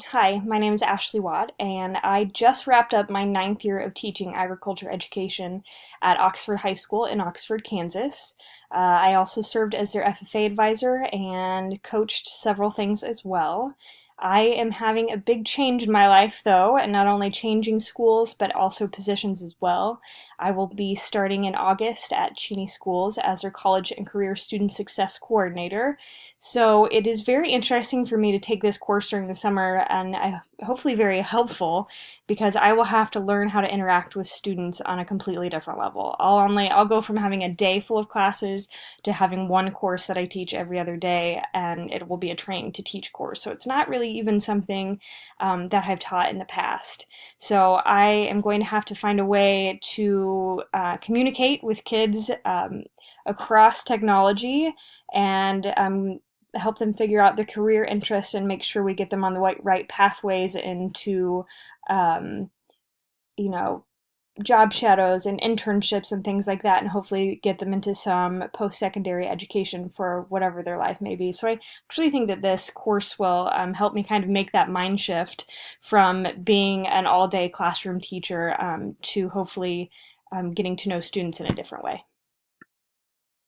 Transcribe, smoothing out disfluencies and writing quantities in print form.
Hi, my name is Ashley Watt, and I just wrapped up my ninth year of teaching agriculture education at Oxford High School in Oxford, Kansas. I also served as their FFA advisor and coached several things as well. I am having a big change in my life, though, and not only changing schools, but also positions as well. I will be starting in August at Cheney Schools as their College and Career Student Success Coordinator. So it is very interesting for me to take this course during the summer, and hopefully very helpful because I will have to learn how to interact with students on a completely different level. I'll go from having a day full of classes to having one course that I teach every other day, and it will be a train to teach course. So it's not really even something that I've taught in the past. So I am going to have to find a way to communicate with kids across technology and help them figure out their career interest and make sure we get them on the right pathways into, um, you know, job shadows and internships and things like that, and hopefully get them into some post-secondary education for whatever their life may be. So I actually think that this course will help me kind of make that mind shift from being an all-day classroom teacher to hopefully getting to know students in a different way.